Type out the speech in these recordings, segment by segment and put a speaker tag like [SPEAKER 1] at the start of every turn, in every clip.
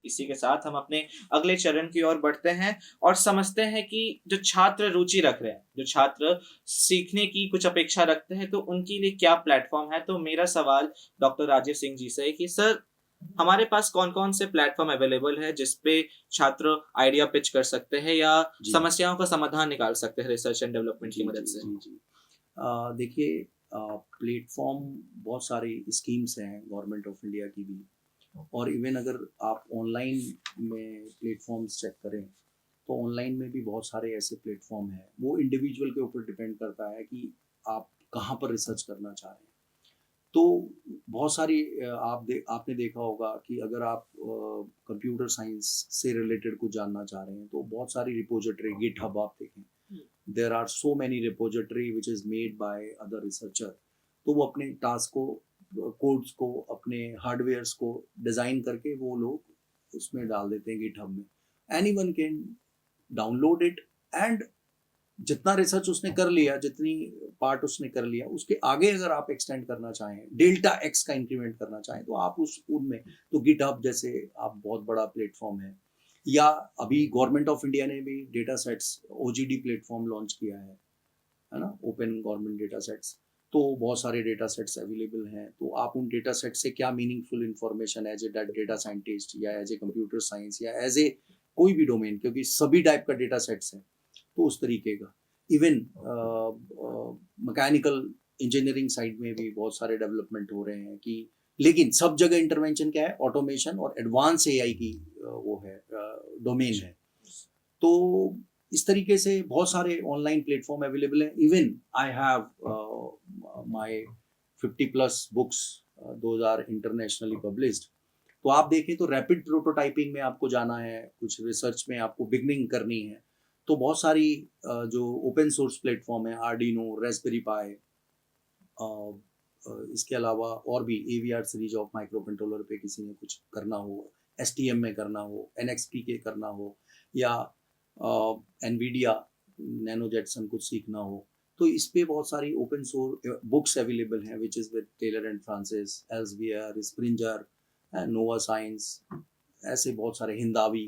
[SPEAKER 1] इसी के साथ हम अपने अगले चरण की ओर बढ़ते हैं और समझते हैं कि जो छात्र रुचि रख रहे हैं, जो छात्र सीखने की कुछ अपेक्षा रखते हैं, तो उनके लिए क्या प्लेटफ़ॉर्म है? तो मेरा सवाल डॉक्टर राजेश सिंह जी से है कि सर, हमारे पास कौन-कौन से प्लेटफ़ॉर्म अवेलेबल है जिस पे छात्र आइडिया पिच कर सकते हैं या
[SPEAKER 2] जी,
[SPEAKER 1] समस्याओं का समाधान निकाल सकते हैं रिसर्च एंड डेवलपमेंट की
[SPEAKER 2] जी,
[SPEAKER 1] मदद
[SPEAKER 2] जी,
[SPEAKER 1] से?
[SPEAKER 2] जी, जी। देखिए, प्लेटफ़ॉर्म बहुत सारी स्कीम्स हैं गवर्नमेंट ऑफ इंडिया की भी, और इवन अगर आप ऑनलाइन में प्लेटफ़ॉर्म्स चेक करें, तो ऑनलाइन में भी बहुत सारे ऐसे प्लेटफ़ॉर्म हैं। वो इंडिविजुअल के ऊपर डिपेंड करता है कि आप कहाँ पर रिसर्च करना चाह रहे हैं। तो बहुत सारी आपने देखा होगा कि अगर आप कंप्यूटर साइंस से रिलेटेड कुछ जानना चाह रहे हैं, तो बहुत सारी रिपॉजिटरी गिटहब आप देखें, there are so many repository which is made by other researcher. तो वो अपने टास्क को, कोड्स को, अपने हार्डवेयर्स को डिज़ाइन करके वो लोग उसमें डाल देते हैं गिटहब में। Anyone can download it, and जितना रिसर्च उसने कर लिया, जितनी पार्ट उसने कर लिया, उसके आगे अगर आप एक्सटेंड करना चाहें, डेल्टा एक्स का इंक्रीमेंट करना चाहें, तो आप उस उनमें, तो गिटहब जैसे आप बहुत बड़ा प्लेटफॉर्म है। या अभी गवर्नमेंट ऑफ इंडिया ने भी डेटा सेट्स ओजीडी प्लेटफॉर्म लॉन्च किया है ना, ओपन गवर्नमेंट डेटा सेट्स। तो बहुत सारे डेटा सेट्स अवेलेबल हैं, तो आप उन डेटा सेट से क्या meaningful information as a data scientist या एज ए कंप्यूटर साइंस या एज ए कोई भी डोमेन, क्योंकि सभी टाइप का डेटा सेट्स हैं, तो उस तरीके का। इवन मैकेनिकल इंजीनियरिंग साइड में भी बहुत सारे डेवलपमेंट हो रहे हैं कि, लेकिन सब जगह इंटरवेंशन क्या है, ऑटोमेशन और एडवांस एआई की वो है, डोमेन है। तो इस तरीके से बहुत सारे ऑनलाइन प्लेटफॉर्म अवेलेबल हैं। Even I have my 50 plus books, those are internationally published. तो आप देखें तो रैपिड प्रोटोटाइपिंग में आपको जाना है, कुछ रिसर्च में आपको बिगनिंग करनी है, तो बहुत सारी जो ओपन सोर्स प्लेटफॉर्म है, आर्डिनो, रास्पबेरी पाई, इसके अलावा और भी AVR series of micro controller पे किसी ने कुछ करना हो, एसटीएम में करना हो, एनएक्सपी के करना हो, या एनवीडिया नैनो जेटसन कुछ सीखना हो, तो इस पे बहुत सारी ओपन सोर्स बुक्स अवेलेबल हैं, which is with Taylor and Francis, Elsevier, Springer, Nova Science, ऐसे बहुत सारे, Hindawi,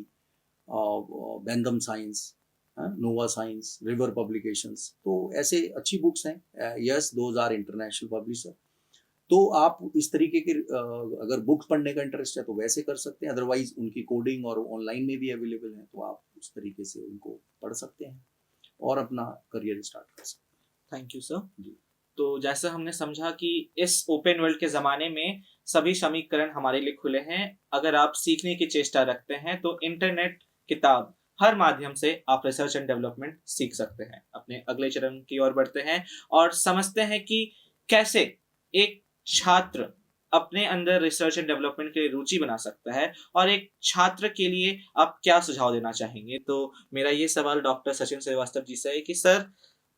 [SPEAKER 2] Bentham Science, Nova Science, River Publications, तो ऐसे अच्छी बुक्स हैं। Yes, those are international publisher. तो आप इस तरीके के अगर बुक्स पढ़ने का इंटरेस्ट है तो वैसे कर सकते हैं, अदरवाइज उनकी कोडिंग और ऑनलाइन में भी अवेलेबल है, तो आप उस तरीके से उनको पढ़ सकते हैं और अपना करियर स्टार्ट कर सकते
[SPEAKER 1] थैंक यू सर।
[SPEAKER 2] हैं। जी,
[SPEAKER 1] तो जैसा हमने समझा कि इस ओपन वर्ल्ड के ज़माने में सभी समीकरण हमारे लिए खुले हैं। अगर आप सीखने की चेष्टा रखते हैं, तो इंटरनेट, किताब, हर माध्यम से आप रिसर्च एंड डेवलपमेंट सीख सकते हैं। अपने अगले चरण की ओर बढ़ते हैं और समझते हैं कि कैसे एक छात्र अपने अंदर रिसर्च एंड डेवलपमेंट के लिए रुचि बना सकता है और एक छात्र के लिए आप क्या सुझाव देना चाहेंगे? तो मेरा ये सवाल डॉक्टर सचिन श्रीवास्तव जी से है कि सर,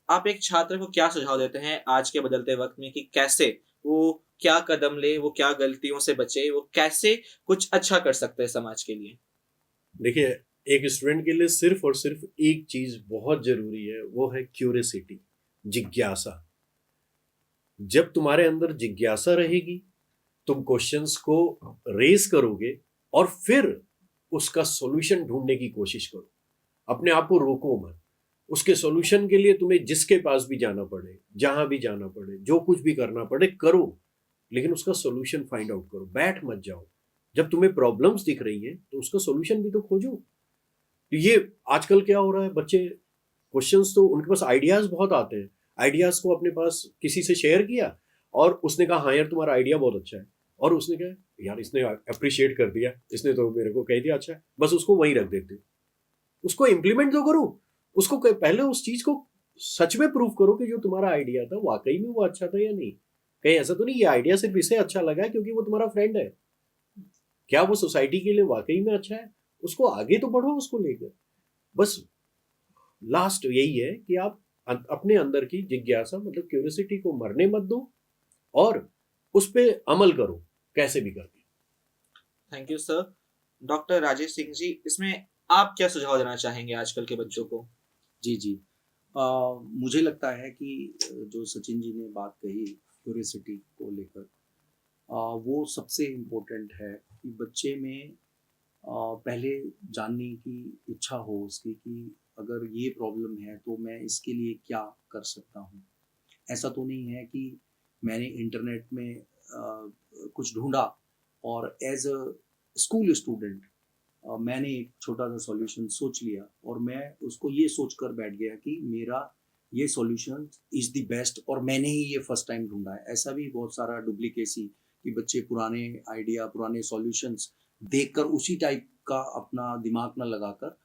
[SPEAKER 1] आप एक छात्र को क्या सुझाव देते हैं आज के बदलते वक़्त में कि कैसे वो क्या कदम ले, वो क्या गलतियों से बचे, वो कैसे कुछ अच्छा कर सकता है समाज के लिए?
[SPEAKER 3] देखिए, एक स्टूडेंट के लिए सिर्फ और सिर्फ एक चीज बहुत जरूरी है, वो है क्यूरियोसिटी, जिज्ञासा। जब तुम्हारे अंदर जिज्ञासा रहेगी, तुम क्वेश्चंस को रेज करोगे और फिर उसका सॉल्यूशन ढूंढने की कोशिश करो। अपने आप को रोको मत। उसके सॉल्यूशन के लिए तुम्हें जिसके पास भी जाना पड़े, जहां भी जाना पड़े, जो कुछ भी करना पड़े करो, लेकिन उसका सॉल्यूशन फाइंड आउट करो। बैठ मत जाओ। जब तुम्हें प्रॉब्लम्स दिख रही हैं तो उसका सॉल्यूशन भी तो खोजो। तो ये आजकल क्या हो रहा है, बच्चे क्वेश्चंस तो उनके पास आइडियाज बहुत आते हैं, आइडियाज को अपने पास किसी से शेयर किया और उसने कहा हाँ यार तुम्हारा आइडिया बहुत अच्छा है, और उसने कहा यार इसने अप्रिशिएट कर दिया, इसने तो मेरे को कह दिया अच्छा है, बस उसको वहीं रख देते। उसको इम्प्लीमेंट तो करो। उसको पहले उस चीज को सच में प्रूव करो कि जो तुम्हारा आइडिया था वाकई में वो अच्छा था या नहीं। कहीं ऐसा तो नहीं ये आइडिया सिर्फ इसे अच्छा लगा है क्योंकि वो तुम्हारा फ्रेंड है, क्या वो सोसाइटी के लिए वाकई में अच्छा है? उसको आगे तो बढ़ो उसको लेकर। बस लास्ट यही है कि आप अपने अंदर की जिज्ञासा मतलब क्यूरियोसिटी को मरने मत दो और उस पे अमल करो कैसे भी करके।
[SPEAKER 1] Thank you sir. Doctor Rajesh Singh ji, इसमें आप क्या सुझाव देना चाहेंगे आजकल के बच्चों को?
[SPEAKER 2] जी, जी। मुझे लगता है कि जो सचिन जी ने बात कही क्यूरियोसिटी को लेकर, वो सबसे इम्पोर्टेंट है कि बच्चे में पहले जानने की इच्छा हो उसकी कि अगर ये प्रॉब्लम है तो मैं इसके लिए क्या कर सकता हूँ। ऐसा तो नहीं है कि मैंने इंटरनेट में कुछ ढूंढा और एज अ स्कूल स्टूडेंट मैंने एक छोटा सा सॉल्यूशन सोच लिया और मैं उसको ये सोच कर बैठ गया कि मेरा ये सॉल्यूशन इज़ द बेस्ट और मैंने ही ये फर्स्ट टाइम ढूंढा है। ऐसा भी बहुत सारा डुप्लीकेसी कि बच्चे पुराने आइडिया पुराने सॉल्यूशंस देखकर उसी टाइप का अपना दिमाग ना लगाकर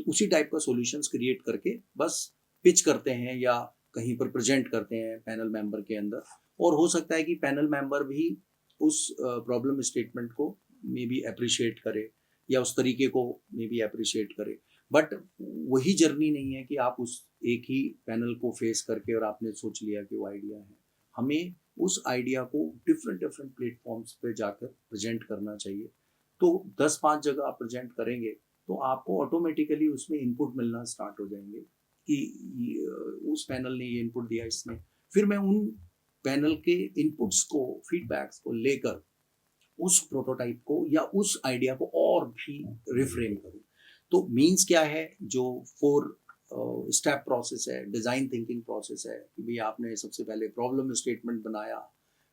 [SPEAKER 2] उसी टाइप का सॉल्यूशंस क्रिएट करके बस पिच करते हैं या कहीं पर प्रेजेंट करते हैं पैनल मेंबर के अंदर। और हो सकता है कि पैनल मेंबर भी उस प्रॉब्लम स्टेटमेंट को मे बी अप्रिशिएट करे या उस तरीके को मे बी अप्रिशिएट करे। बट वही जर्नी नहीं है कि आप उस एक ही पैनल को फेस करके और आपने सोच लिया कि वो आइडिया है। हमें उस आइडिया को डिफरेंट डिफरेंट प्लेटफॉर्म्स पे जाकर प्रेजेंट करना चाहिए। तो 10-5 जगह आप प्रेजेंट करेंगे तो आपको ऑटोमेटिकली उसमें इनपुट मिलना स्टार्ट हो जाएंगे कि उस पैनल ने ये इनपुट दिया इसने। फिर मैं उन पैनल के इनपुट्स को फीडबैक्स को लेकर उस प्रोटोटाइप को या उस आइडिया को और भी रिफ्रेम करूं। तो मीन्स क्या है, जो 4 स्टेप प्रोसेस है, डिज़ाइन थिंकिंग प्रोसेस है कि भाई आपने सबसे पहले प्रॉब्लम स्टेटमेंट बनाया,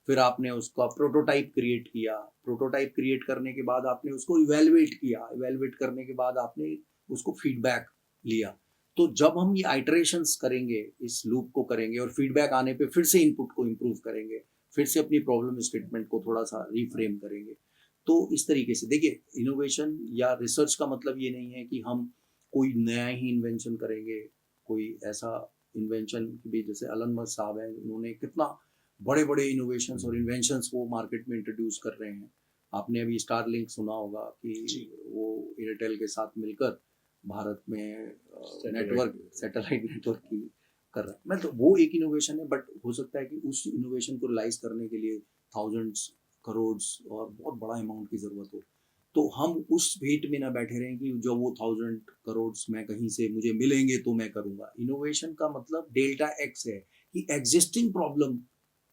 [SPEAKER 2] फिर आपने उसका प्रोटोटाइप क्रिएट किया, प्रोटोटाइप क्रिएट करने के बाद आपने उसको इवेलुएट किया, इवेलुएट करने के बाद आपने उसको फीडबैक लिया। तो जब हम ये आइटरेशंस करेंगे, इस लूप को करेंगे और फीडबैक आने पे फिर से इनपुट को इम्प्रूव करेंगे, फिर से अपनी प्रॉब्लम स्टेटमेंट को थोड़ा सा रिफ्रेम करेंगे। तो इस तरीके से देखिए, इनोवेशन या रिसर्च का मतलब ये नहीं है कि हम कोई नया ही इन्वेंशन करेंगे, कोई ऐसा इन्वेंशन भी जैसे एलन मस्क साहब हैं, उन्होंने कितना बड़े बड़े इनोवेशंस और इन्वेंशंस वो मार्केट में इंट्रोड्यूस कर रहे हैं। आपने अभी स्टारलिंक सुना होगा कि वो एयरटेल के साथ मिलकर भारत में सैटेलाइट नेटवर्क की कर रहा है। मतलब वो एक इनोवेशन है, बट हो सकता है कि उस इनोवेशन को रियलाइज करने के लिए थाउजेंड्स करोड़ और बहुत बड़ा अमाउंट की ज़रूरत हो। तो हम उस भेंट में ना बैठे रहें कि जो वो 1000 करोड़ मैं कहीं से मुझे मिलेंगे तो मैं करूँगा। इनोवेशन का मतलब डेल्टा एक्स है कि एग्जिस्टिंग प्रॉब्लम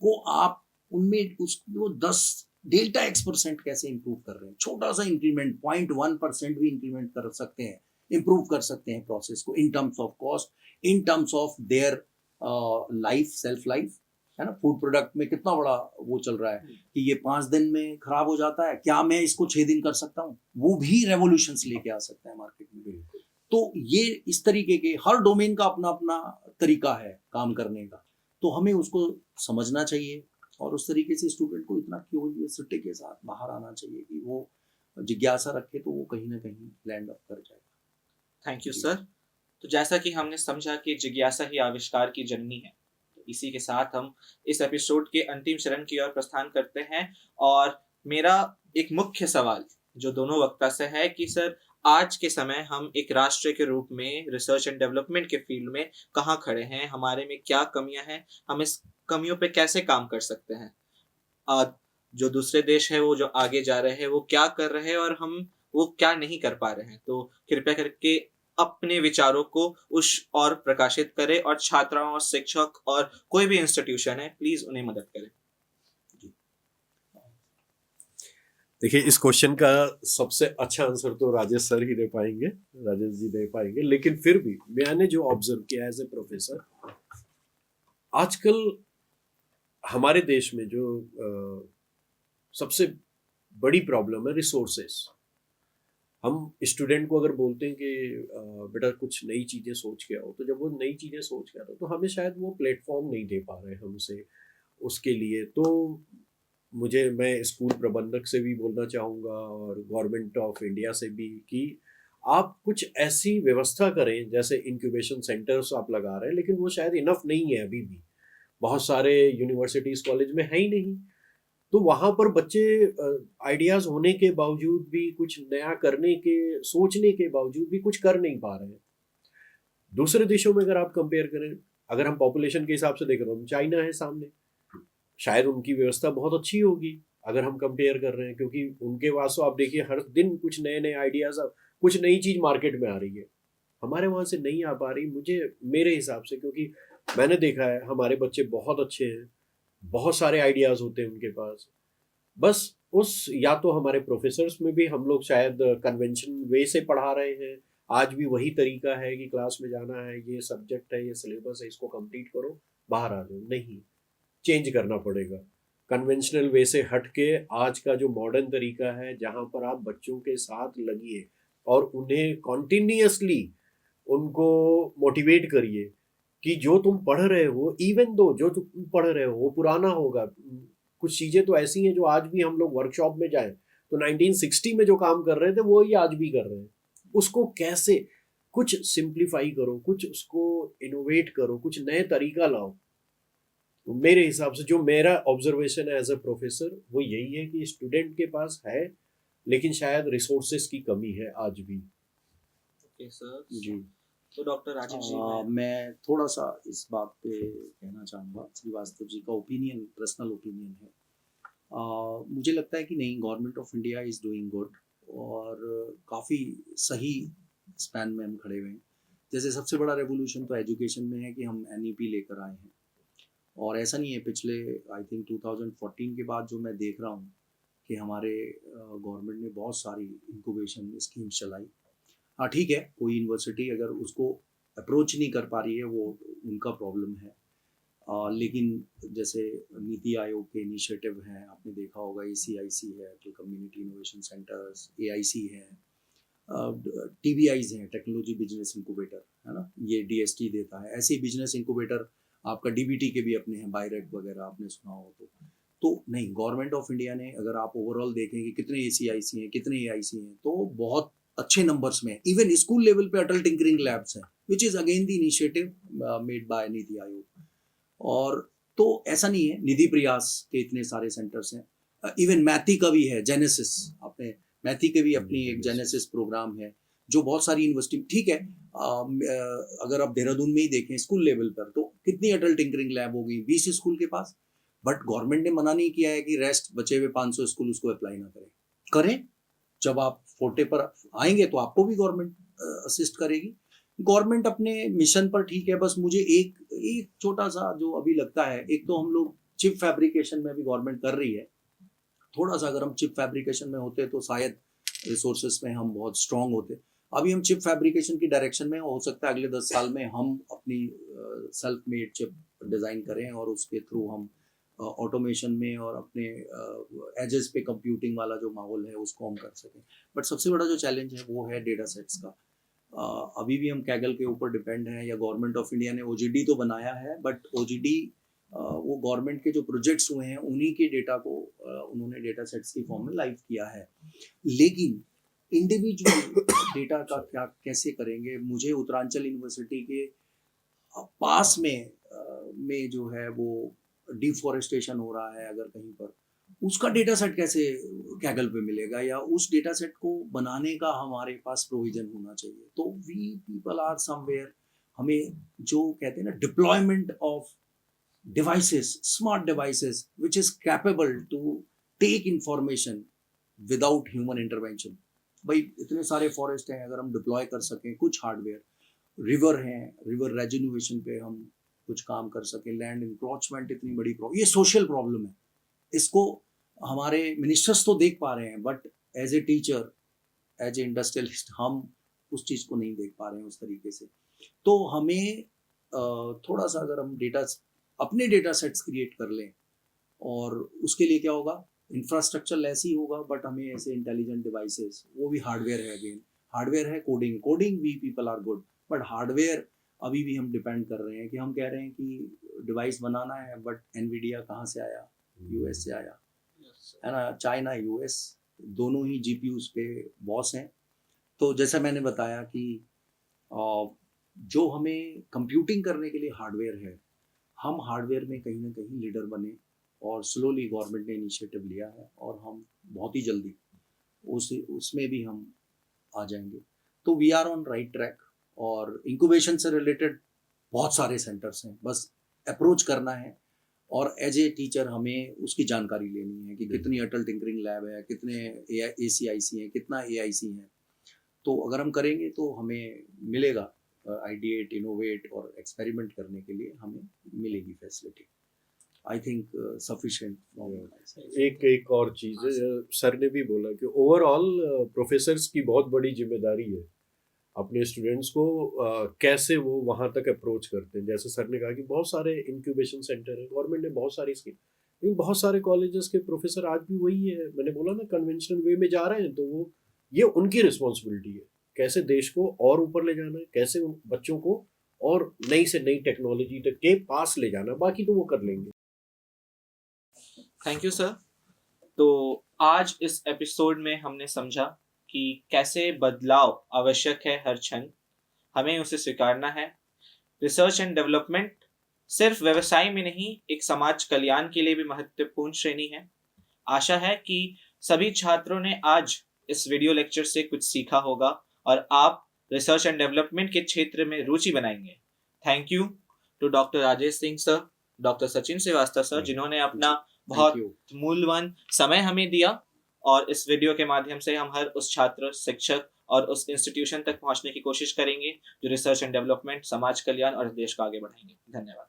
[SPEAKER 2] को आप उनमें उसको 10 डेल्टा x% कैसे इंप्रूव कर रहे हैं। छोटा सा इंक्रीमेंट 0.1% भी इंक्रीमेंट कर सकते हैं, इंप्रूव कर सकते हैं प्रोसेस को in terms of cost, in terms of their life, self life, है ना। फूड प्रोडक्ट में कितना बड़ा वो चल रहा है कि ये 5 दिन में खराब हो जाता है, क्या मैं इसको 6 दिन कर सकता हूँ? वो भी रेवोल्यूशंस लेके आ सकता है मार्केट में। तो ये इस तरीके के हर डोमेन का अपना अपना तरीका है काम करने का, तो हमें उसको समझना चाहिए और उस तरीके से स्टूडेंट को इतना क्यूरियोसिटी के साथ बाहर आना चाहिए कि वो जिज्ञासा रखे तो वो कहीं ना कहीं लैंड अप कर जाएगा।
[SPEAKER 1] Thank you sir. तो जैसा कि हमने समझा कि जिज्ञासा ही आविष्कार की जननी है, तो इसी के साथ हम इस एपिसोड के अंतिम चरण की ओर प्रस्थान करते हैं। और मेरा एक मुख्य सवाल जो दोनों वक्ता से है कि सर, आज के समय हम एक राष्ट्र के रूप में रिसर्च एंड डेवलपमेंट के फील्ड में कहाँ खड़े हैं, हमारे में क्या कमियां हैं, हम इस कमियों पे कैसे काम कर सकते हैं। जो दूसरे देश है वो जो आगे जा रहे हैं वो क्या कर रहे हैं और हम वो क्या नहीं कर पा रहे हैं। तो कृपया करके अपने विचारों को उस और प्रकाशित करें और छात्राओं और शिक्षक और कोई भी इंस्टीट्यूशन है, प्लीज उन्हें मदद करें।
[SPEAKER 3] देखिए, इस क्वेश्चन का सबसे अच्छा आंसर तो राजेश सर ही दे पाएंगे, राजेश जी दे पाएंगे। लेकिन फिर भी मैंने जो ऑब्जर्व किया एज ए प्रोफेसर, आजकल हमारे देश में जो सबसे बड़ी प्रॉब्लम है रिसोर्सेस। हम स्टूडेंट को अगर बोलते हैं कि बेटा कुछ नई चीज़ें सोच के आओ, तो जब वो नई चीज़ें सोच के आता तो हमें शायद वो प्लेटफॉर्म नहीं दे पा रहे हम उसे उसके लिए। तो मैं स्कूल प्रबंधक से भी बोलना चाहूँगा और गवर्नमेंट ऑफ इंडिया से भी कि आप कुछ ऐसी व्यवस्था करें, जैसे इंक्यूबेशन सेंटर्स आप लगा रहे हैं, लेकिन वो शायद इनफ नहीं है अभी भी, बहुत सारे यूनिवर्सिटीज़ कॉलेज में है ही नहीं। तो वहाँ पर बच्चे आइडियाज़ होने के बावजूद भी, कुछ नया करने के सोचने के बावजूद भी कुछ कर नहीं पा रहे हैं। दूसरे देशों में अगर आप कंपेयर करें, अगर हम पॉपुलेशन के हिसाब से देख रहे हो, चाइना है सामने, शायद उनकी व्यवस्था बहुत अच्छी होगी अगर हम कंपेयर कर रहे हैं, क्योंकि उनके पास तो आप देखिए हर दिन कुछ नए नए आइडियाज़, कुछ नई चीज़ मार्केट में आ रही है। हमारे वहाँ से नहीं आ पा रही मेरे हिसाब से, क्योंकि मैंने देखा है हमारे बच्चे बहुत अच्छे हैं, बहुत सारे आइडियाज़ होते हैं उनके पास, बस उस या तो हमारे प्रोफेसर्स में भी हम लोग शायद कन्वेंशन वे से पढ़ा रहे हैं, आज भी वही तरीका है कि क्लास में जाना है, ये सब्जेक्ट है, ये सिलेबस है, इसको कंप्लीट करो, बाहर आ जाओ। नहीं, चेंज करना पड़ेगा। कन्वेंशनल वे से हट के आज का जो मॉडर्न तरीका है, जहाँ पर आप बच्चों के साथ लगिए और उन्हें कॉन्टिन्यूसली उनको मोटिवेट करिए कि जो तुम पढ़ रहे हो, इवन दो जो तुम पढ़ रहे हो वो पुराना होगा। कुछ चीज़ें तो ऐसी हैं जो आज भी हम लोग वर्कशॉप में जाएं तो 1960 में जो काम कर रहे थे वो ही आज भी कर रहे हैं। उसको कैसे कुछ सिंप्लीफाई करो, कुछ उसको इनोवेट करो, कुछ नए तरीका लाओ। तो मेरे हिसाब से जो मेरा ऑब्जर्वेशन है एज अ प्रोफेसर वो यही है कि स्टूडेंट के पास है, लेकिन शायद रिसोर्सेस की कमी है आज भी।
[SPEAKER 1] ओके सर
[SPEAKER 2] जी।
[SPEAKER 1] तो डॉक्टर राजीव जी
[SPEAKER 2] मैं थोड़ा सा इस बात पे कहना चाहूँगा। श्रीवास्तव जी का ओपिनियन पर्सनल ओपिनियन है। मुझे लगता है कि नहीं, government of India is doing good और काफ़ी सही स्पैन में हम खड़े हुए हैं। जैसे सबसे बड़ा रेवोल्यूशन तो एजुकेशन में है कि हम एनईपी लेकर आए हैं, और ऐसा नहीं है, पिछले आई थिंक 2014 के बाद जो मैं देख रहा हूँ कि हमारे गवर्नमेंट ने बहुत सारी इंक्यूबेशन स्कीम्स चलाई। हाँ ठीक है, कोई यूनिवर्सिटी अगर उसको अप्रोच नहीं कर पा रही है वो उनका प्रॉब्लम है। लेकिन जैसे नीति आयोग के इनिशिएटिव हैं, आपने देखा होगा, ACIC है तो कम्युनिटी इनोवेशन सेंटर्स, AIC है, TBIs हैं, टेक्नोलॉजी बिजनेस इंक्यूबेटर, है ना, ये DST देता है। ऐसे ही बिजनेस इंक्यूबेटर आपका DBT के भी अपने हैं, बायरेक वगैरह आपने सुना हो तो नहीं, गवर्नमेंट ऑफ इंडिया ने, अगर आप ओवरऑल देखें कि कितने ACIC हैं, कितने AIC हैं, तो बहुत अच्छे नंबर्स में। इवन स्कूल लेवल पे अटल टिंकरिंग लैब्स हैं, which is again the initiative made by NITI Aayog. और तो ऐसा नहीं है, निधि प्रयास के इतने सारे सेंटर्स हैं। इवन मैथी का भी है, जेनेसिस, आपने मैथी के भी अपनी एक जेनेसिस प्रोग्राम है, जो बहुत सारी यूनिवर्सिटी, ठीक है। अगर आप देहरादून में ही देखें स्कूल लेवल पर तो कितनी अटल टिंकरिंग लैब होगी, 20 स्कूल के पास। बट गवर्नमेंट ने मना नहीं किया है कि रेस्ट बचे हुए 500 स्कूल उसको अप्लाई ना करें। जब आप फोटे पर आएंगे तो आपको भी गवर्नमेंट असिस्ट करेगी। गवर्नमेंट अपने मिशन पर ठीक है, बस मुझे एक छोटा सा जो अभी लगता है, एक तो हम लोग चिप फैब्रिकेशन में भी गवर्नमेंट कर रही है। थोड़ा सा अगर हम चिप फैब्रिकेशन में होते तो शायद रिसोर्सेस में हम बहुत स्ट्रांग होते। अभी हम चिप फैब्रिकेशन की डायरेक्शन में, हो सकता है अगले 10 साल में हम अपनी सेल्फ मेड चिप डिज़ाइन करें और उसके थ्रू हम ऑटोमेशन में और अपने एजेस पे कंप्यूटिंग वाला जो माहौल है उसको हम कर सकें। बट सबसे बड़ा जो चैलेंज है वो है डेटा सेट्स का। अभी भी हम कैगल के ऊपर डिपेंड हैं, या गवर्नमेंट ऑफ इंडिया ने OGD तो बनाया है, बट OGD वो गवर्नमेंट के जो प्रोजेक्ट्स हुए हैं उन्हीं के डेटा को उन्होंने डेटा सेट्स की फॉर्म में लाइव किया है। लेकिन इंडिविजुअल डेटा का क्या कैसे करेंगे? मुझे उत्तरांचल यूनिवर्सिटी के पास में जो है वो डिफॉरेस्टेशन हो रहा है, अगर कहीं पर उसका डेटा सेट कैसे कैगल पे मिलेगा, या उस डेटा सेट को बनाने का हमारे पास प्रोविजन होना चाहिए। तो वी पीपल आर समवेयर, हमें जो कहते हैं ना, deployment of devices, smart devices, which is capable to take information without human intervention। भाई इतने सारे फॉरेस्ट हैं, अगर हम डिप्लॉय कर सकें कुछ हार्डवेयर, रिवर हैं, रिवर रेजिन्यूएशन पे हम कुछ काम कर सकें, लैंड इंक्रोचमेंट इतनी बड़ी प्रॉब्लम, ये सोशल प्रॉब्लम है, इसको हमारे मिनिस्टर्स तो देख पा रहे हैं, but as a teacher, as a industrialist, हम उस चीज़ को नहीं देख पा रहे हैं उस तरीके से। तो हमें थोड़ा सा, अगर हम अपने डेटा सेट्स क्रिएट कर लें, और उसके लिए क्या होगा, इंफ्रास्ट्रक्चर लेस ही होगा, बट हमें ऐसे इंटेलिजेंट डिवाइसेस, वो भी हार्डवेयर है, अगेन हार्डवेयर है, coding we people are good, but hardware अभी भी हम डिपेंड कर रहे हैं कि हम कह रहे हैं कि डिवाइस बनाना है, बट एनवीडिया कहाँ से आया, US से आया, है ना, चाइना US दोनों ही GPUs पे बॉस हैं। तो जैसा मैंने बताया कि जो हमें कंप्यूटिंग करने के लिए हार्डवेयर है, हम हार्डवेयर में कहीं ना कहीं लीडर बने, और स्लोली गवर्नमेंट ने इनिशिएटिव लिया है, और हम बहुत ही जल्दी उसमें भी हम आ जाएंगे। तो we are on right track, और इंक्यूबेशन से रिलेटेड बहुत सारे सेंटर्स हैं, बस अप्रोच करना है, और एज ए टीचर हमें उसकी जानकारी लेनी है कि कितनी अटल टिंकरिंग लैब है, कितने ACIC हैं, कितना AIC हैं। तो अगर हम करेंगे तो हमें मिलेगा आइडिएट, इनोवेट और एक्सपेरिमेंट करने के लिए हमें मिलेगी facility. I think sufficient from
[SPEAKER 3] एक और चीज है, सर ने भी बोला कि ओवरऑल प्रोफेसर्स की बहुत बड़ी जिम्मेदारी है अपने स्टूडेंट्स को कैसे वो वहां तक अप्रोच करते हैं। जैसे सर ने कहा कि बहुत सारे इंक्यूबेशन सेंटर है, गवर्नमेंट ने बहुत सारी स्कीम, लेकिन बहुत सारे कॉलेजेस के प्रोफेसर आज भी वही है, मैंने बोला ना, कन्वेंशनल वे में जा रहे हैं। तो वो ये उनकी रिस्पॉन्सिबिलिटी है, कैसे देश को और ऊपर ले जाना है, कैसे उन बच्चों को और नई से नई टेक्नोलॉजी तक के पास ले जाना, बाकी तो वो कर लेंगे।
[SPEAKER 1] Thank you sir. तो आज इस एपिसोड में हमने समझा कि कैसे बदलाव आवश्यक है हर क्षण, हमें उसे स्वीकारना है। रिसर्च एंड डेवलपमेंट सिर्फ व्यवसाय में नहीं, एक समाज कल्याण के लिए भी महत्वपूर्ण श्रेणी है। आशा है कि सभी छात्रों ने आज इस वीडियो लेक्चर से कुछ सीखा होगा और आप रिसर्च एंड डेवलपमेंट के क्षेत्र में रुचि बनाएंगे। Thank you to doctor Rajesh Singh sir, doctor Sachin Srivastava sir, जिन्होंने अपना बहुत मूल्यवान समय हमें दिया और इस वीडियो के माध्यम से हम हर उस छात्र, शिक्षक और उस इंस्टीट्यूशन तक पहुंचने की कोशिश करेंगे जो रिसर्च एंड डेवलपमेंट, समाज कल्याण और देश को आगे बढ़ाएंगे। धन्यवाद।